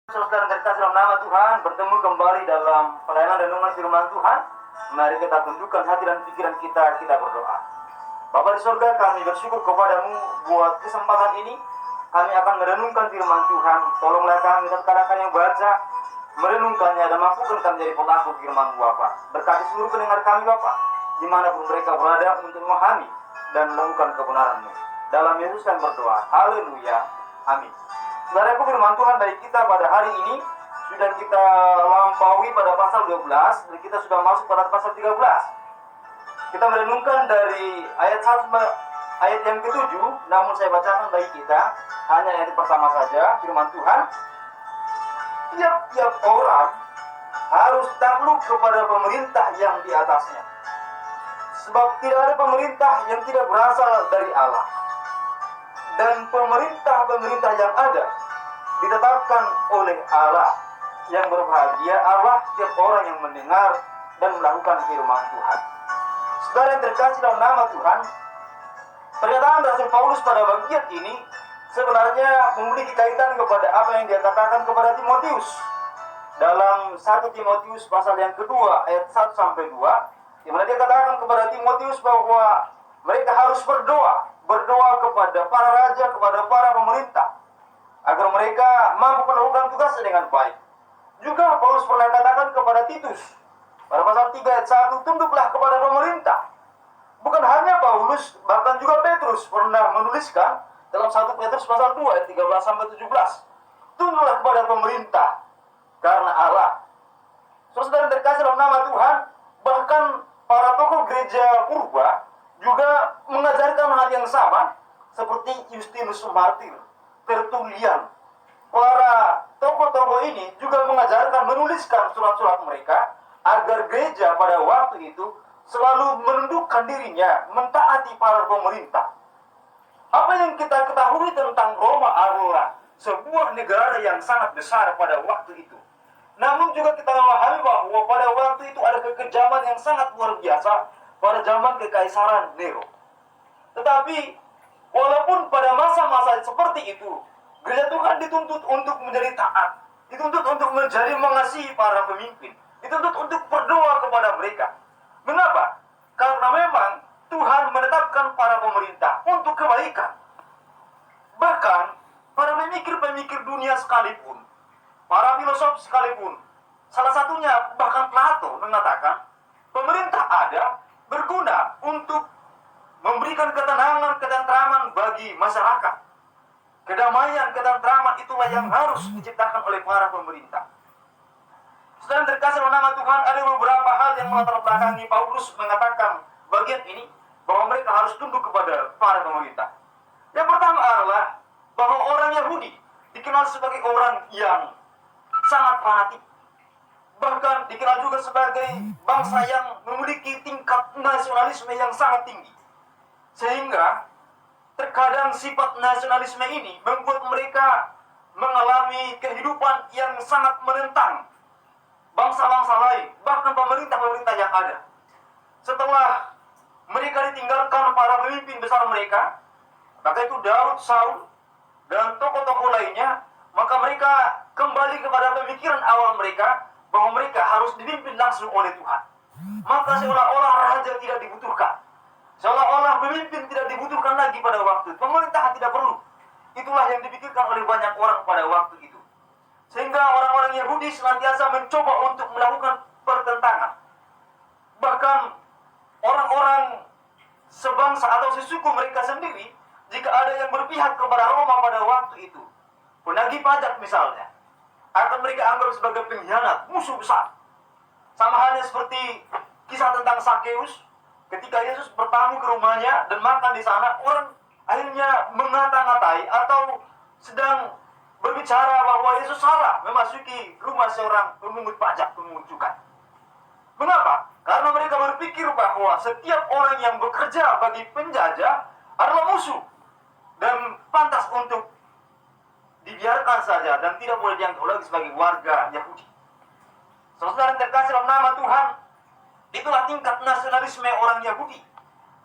Saudara terkasih dalam nama Tuhan, bertemu kembali dalam pelayanan renungan firman Tuhan. Mari kita tundukkan hati dan pikiran kita berdoa. Bapa di surga, kami bersyukur kepadamu buat kesempatan ini. Kami akan merenungkan firman Tuhan. Tolonglah kami tatkala kami baca, merenungkannya dan mampukan kami menjadi pelaku firman Bapa. Berkati seluruh pendengar kami Bapa, dimanapun mereka berada untuk memahami dan melakukan kebenaran-Mu. Dalam Yesus kami berdoa. Haleluya. Amin. Saudaraku, firman Tuhan dari kita pada hari ini sudah kita lampaui pada pasal 12 dan kita sudah masuk pada pasal 13. Kita merenungkan dari ayat 1 ayat yang ke-7, namun saya bacakan bagi kita hanya ayat pertama saja. Firman Tuhan, tiap-tiap orang harus takluk kepada pemerintah yang di atasnya, sebab tidak ada pemerintah yang tidak berasal dari Allah, dan pemerintah-pemerintah yang ada ditetapkan oleh Allah. Yang berbahagia Allah tiap orang yang mendengar dan melakukan firman Tuhan. Saudara yang terkasih dalam nama Tuhan, pernyataan Rasul Paulus pada bagian ini sebenarnya memiliki kaitan kepada apa yang dia katakan kepada Timotius dalam 1 Timotius pasal yang kedua ayat 1 sampai 2, di mana dia katakan kepada Timotius bahwa mereka harus berdoa kepada para raja, kepada para pemerintah, agar mereka mampu melakukan tugasnya dengan baik. Juga Paulus pernah katakan kepada Titus pada pasal 3 ayat 1, tunduklah kepada pemerintah. Bukan hanya Paulus, bahkan juga Petrus pernah menuliskan dalam 1 Petrus pasal 2 ayat 13 sampai 17, tunduklah kepada pemerintah karena Allah. Saudara terkasih dalam nama Tuhan, bahkan para tokoh gereja purba juga mengajarkan hal yang sama, seperti Justinus Martir, Tertullian. Para tokoh-tokoh ini juga mengajarkan, menuliskan surat-surat mereka agar gereja pada waktu itu selalu menundukkan dirinya, mentaati para pemerintah. Apa yang kita ketahui tentang Roma adalah sebuah negara yang sangat besar pada waktu itu. Namun juga kita memahami bahwa pada waktu itu ada kekejaman yang sangat luar biasa pada zaman Kekaisaran Nero. Tetapi walaupun pada masa-masa seperti itu, gereja Tuhan dituntut untuk menjadi taat, dituntut untuk menjadi mengasihi para pemimpin, dituntut untuk berdoa kepada mereka. Mengapa? Karena memang Tuhan menetapkan para pemerintah untuk kebaikan. Bahkan para pemikir-pemikir dunia sekalipun, para filosof sekalipun, salah satunya bahkan Plato mengatakan, pemerintah ada berguna untuk memberikan ketenangan, ketentraman bagi masyarakat. Kedamaian, ketentraman itulah yang harus diciptakan oleh para pemerintah. Saudara terkasih dalam nama Tuhan, ada beberapa hal yang melatar belakangi Paulus mengatakan bagian ini, bahwa mereka harus tunduk kepada para pemerintah. Yang pertama adalah bahwa orang Yahudi dikenal sebagai orang yang sangat fanatik, bahkan dikenal juga sebagai bangsa yang memiliki tingkat nasionalisme yang sangat tinggi, sehingga terkadang sifat nasionalisme ini membuat mereka mengalami kehidupan yang sangat menentang bangsa-bangsa lain, bahkan pemerintah-pemerintah yang ada. Setelah mereka ditinggalkan para pemimpin besar mereka, maka itu Daud, Saul, dan tokoh-tokoh lainnya, maka mereka kembali kepada pemikiran awal mereka bahwa mereka harus dipimpin langsung oleh Tuhan. Maka seolah-olah raja tidak dibutuhkan, seolah-olah pemimpin tidak dibutuhkan lagi pada waktu itu. Pemerintahan tidak perlu. Itulah yang dipikirkan oleh banyak orang pada waktu itu. Sehingga orang-orang Yahudi senantiasa mencoba untuk melakukan pertentangan. Bahkan orang-orang sebangsa atau sesuku mereka sendiri, jika ada yang berpihak kepada Roma pada waktu itu, penagih pajak misalnya, akan mereka anggap sebagai pengkhianat, musuh besar. Sama halnya seperti kisah tentang Sakeus, ketika Yesus bertamu ke rumahnya dan makan di sana, orang akhirnya mengata-ngatai atau sedang berbicara bahwa Yesus salah memasuki rumah seorang pemungut pajak, pemungut cukai. Mengapa? Karena mereka berpikir bahwa setiap orang yang bekerja bagi penjajah adalah musuh dan pantas untuk dibiarkan saja dan tidak boleh dianggap lagi sebagai warga Yahudi. Saudara yang terkasih dalam nama Tuhan, itulah tingkat nasionalisme orang Yahudi.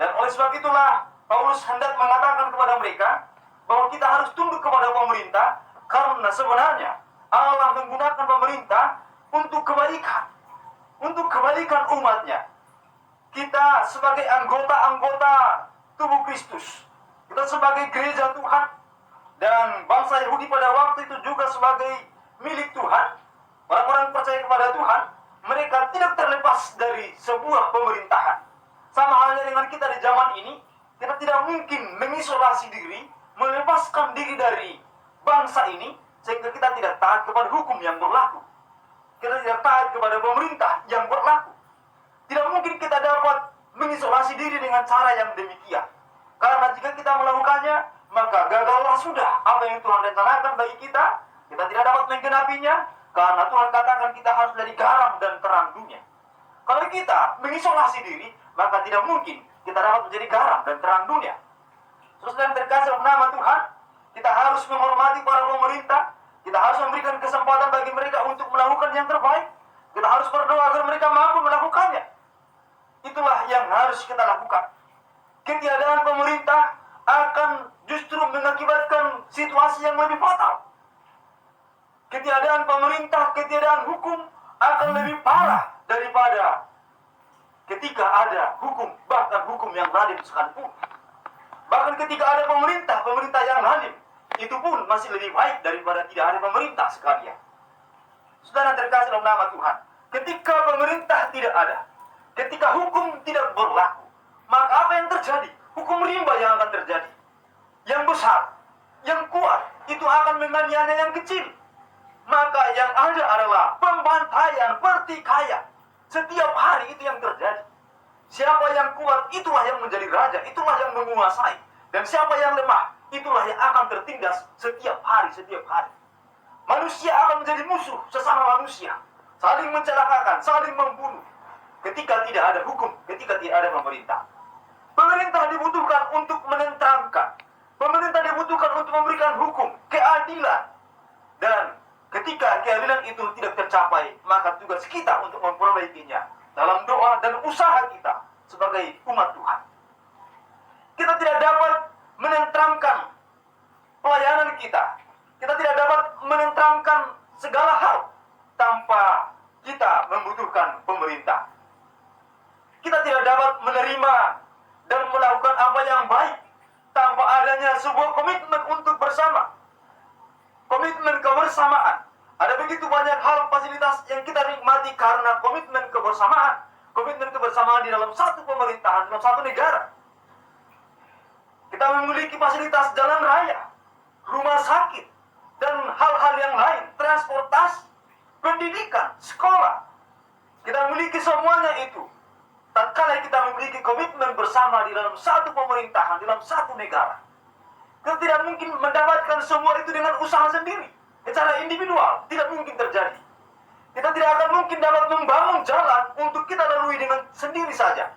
Dan oleh sebab itulah Paulus hendak mengatakan kepada mereka bahwa kita harus tunduk kepada pemerintah, karena sebenarnya Allah menggunakan pemerintah untuk kebaikan umatnya. Kita sebagai anggota-anggota tubuh Kristus, kita sebagai gereja Tuhan, dan bangsa Yahudi pada waktu itu juga sebagai milik Tuhan, orang-orang percaya kepada Tuhan, mereka tidak terlepas dari sebuah pemerintahan. Sama halnya dengan kita di zaman ini, kita tidak mungkin mengisolasi diri, melepaskan diri dari bangsa ini, sehingga kita tidak taat kepada hukum yang berlaku. Kita tidak taat kepada pemerintah yang berlaku. Tidak mungkin kita dapat mengisolasi diri dengan cara yang demikian. Karena jika kita melakukannya, maka gagallah sudah apa yang Tuhan rencanakan bagi kita. Kita tidak dapat menggenapinya, karena Tuhan katakan kita harus menjadi garam dan terang dunia. Kalau kita mengisolasi diri, maka tidak mungkin kita dapat menjadi garam dan terang dunia. Terus dan terkasih dalam nama Tuhan, kita harus menghormati para pemerintah. Kita harus memberikan kesempatan bagi mereka untuk melakukan yang terbaik. Kita harus berdoa agar mereka mampu melakukannya. Itulah yang harus kita lakukan. Ketiadaan pemerintah akan justru mengakibatkan situasi yang lebih fatal. Ketiadaan pemerintah, ketiadaan hukum akan lebih parah daripada ketika ada hukum, bahkan hukum yang zalim sekalipun. Bahkan ketika ada pemerintah yang zalim, itu pun masih lebih baik daripada tidak ada pemerintah sekalian. Saudara terkasih dalam nama Tuhan, ketika pemerintah tidak ada, ketika hukum tidak berlaku, maka apa yang terjadi? Hukum rimba yang akan terjadi. Yang besar, yang kuat, itu akan menganiaya yang kecil. Maka yang ada adalah pembantaian, pertikaian. Setiap hari itu yang terjadi. Siapa yang kuat, itulah yang menjadi raja, itulah yang menguasai. Dan siapa yang lemah, itulah yang akan tertindas setiap hari. Manusia akan menjadi musuh sesama manusia, saling mencelakakan, saling membunuh. Ketika tidak ada hukum, ketika tidak ada pemerintah. Pemerintah dibutuhkan untuk menenteramkan. Pemerintah dibutuhkan untuk memberikan hukum, keadilan. Dan ketika keadilan itu tidak tercapai, maka tugas kita untuk memperbaikinya dalam doa dan usaha kita sebagai umat Tuhan. Kita tidak dapat menenteramkan pelayanan kita. Kita tidak dapat menenteramkan segala hal tanpa kita membutuhkan pemerintah. Kita tidak dapat menerima dan melakukan apa yang baik tanpa adanya sebuah komitmen untuk bersama. Komitmen kebersamaan. Ada begitu banyak hal fasilitas yang kita nikmati karena komitmen kebersamaan. Komitmen kebersamaan di dalam satu pemerintahan, dalam satu negara. Kita memiliki fasilitas jalan raya, rumah sakit, dan hal-hal yang lain, transportasi, pendidikan, sekolah. Kita memiliki semuanya itu. Tatkala kita memiliki komitmen bersama di dalam satu pemerintahan, di dalam satu negara, kita tidak mungkin mendapatkan semua itu dengan usaha sendiri. Secara individual, tidak mungkin terjadi. Kita tidak akan mungkin dapat membangun jalan untuk kita lalui dengan sendiri saja.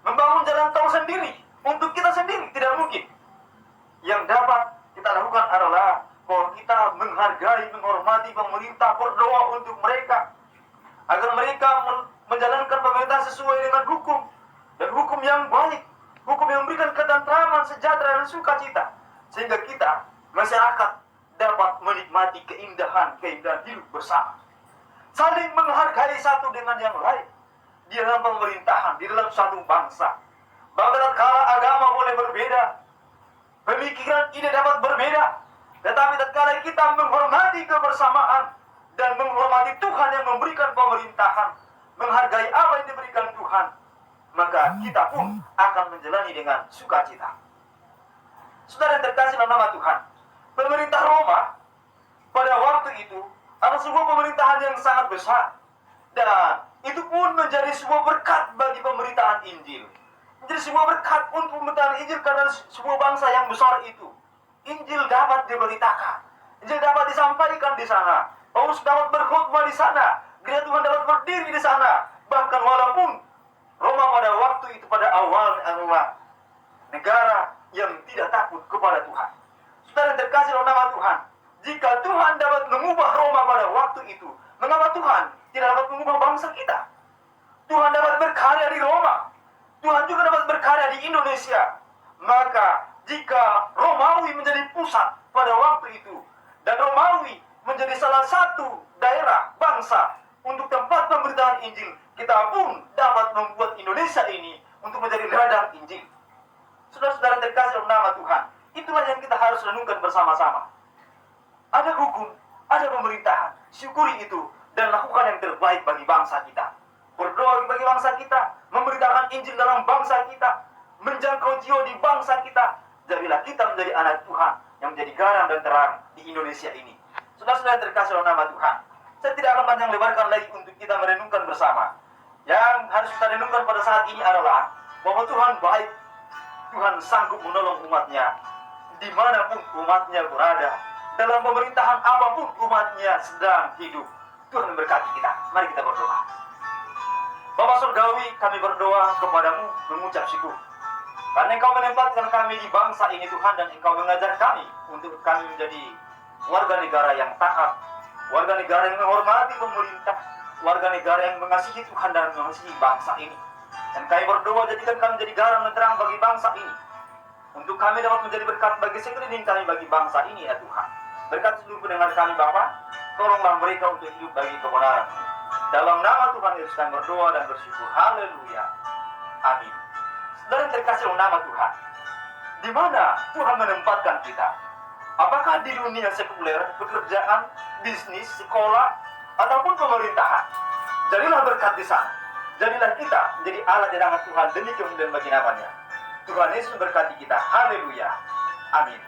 Membangun jalan tol sendiri, untuk kita sendiri, tidak mungkin. Yang dapat kita lakukan adalah bahwa kita menghargai, menghormati pemerintah, berdoa untuk mereka, agar mereka menjalankan pemerintah sesuai dengan hukum, dan hukum yang baik, hukum yang memberikan ketentraman, sejahtera, dan sukacita, sehingga kita, masyarakat, dapat menikmati keindahan hidup bersama, saling menghargai satu dengan yang lain, di dalam pemerintahan, di dalam satu bangsa. Bahkan tatkala agama boleh berbeda, pemikiran ide dapat berbeda, tetapi tatkala kita menghormati kebersamaan dan menghormati Tuhan yang memberikan pemerintahan, menghargai apa yang diberikan Tuhan, maka kita pun akan menjalani dengan sukacita. Saudara yang terkasih dalam nama Tuhan, pemerintah Roma pada waktu itu adalah sebuah pemerintahan yang sangat besar, dan itu pun menjadi sebuah berkat bagi pemberitaan Injil. Menjadi sebuah berkat untuk pemberitaan Injil karena sebuah bangsa yang besar itu. Injil dapat diberitakan, Injil dapat disampaikan di sana. Paulus dapat berkhotbah di sana, gereja Tuhan dapat berdiri di sana. Bahkan walaupun Roma pada waktu itu pada awalnya adalah negara yang tidak takut kepada Tuhan. Saudara yang terkasih dalam nama Tuhan, jika Tuhan dapat mengubah Roma pada waktu itu, mengapa Tuhan tidak dapat mengubah bangsa kita? Tuhan dapat berkarya di Roma, Tuhan juga dapat berkarya di Indonesia. Maka jika Romawi menjadi pusat pada waktu itu, dan Romawi menjadi salah satu daerah bangsa untuk tempat pemberitaan Injil, kita pun dapat membuat Indonesia ini untuk menjadi ladang Injil. Saudara-saudara terkasih dalam nama Tuhan, itulah yang kita harus renungkan bersama-sama. Ada hukum, ada pemerintahan, syukuri itu dan lakukan yang terbaik bagi bangsa kita. Berdoa bagi bangsa kita, memberitakan Injil dalam bangsa kita, menjangkau jiwa di bangsa kita. Jadilah kita menjadi anak Tuhan yang menjadi garam dan terang di Indonesia ini. Saudara-saudara terkasih dalam nama Tuhan, saya tidak akan panjang lebarkan lagi untuk kita merenungkan bersama. Yang harus kita renungkan pada saat ini adalah bahwa Tuhan baik, Tuhan sanggup menolong umatnya dimanapun umatnya berada, dalam pemerintahan apapun umatnya sedang hidup. Tuhan memberkati kita. Mari kita berdoa. Bapa Surgawi, kami berdoa kepadamu mengucap syukur karena Engkau menempatkan kami di bangsa ini Tuhan, dan Engkau mengajar kami untuk kami menjadi warga negara yang taat, warga negara yang menghormati pemerintah, warga negara yang mengasihi Tuhan dan mengasihi bangsa ini. Dan kami berdoa jadikan kami menjadi garam dan terang bagi bangsa ini, untuk kami dapat menjadi berkat bagi sekeliling kami, bagi bangsa ini ya Tuhan. Berkat seluruh pendengar kami Bapa, tolonglah mereka untuk hidup bagi kebenaran. Dalam nama Tuhan Yesus kami berdoa dan bersyukur. Haleluya. Amin. Saudara terkasih dalam nama Tuhan, di mana Tuhan menempatkan kita? Apakah di dunia sekuler, pekerjaan, bisnis, sekolah, ataupun pemerintahan? Jadilah berkat di sana. Jadilah kita menjadi alat di tangan Tuhan demi kemuliaan bagi namanya. Tuhan Yesus memberkati kita. Haleluya. Amin.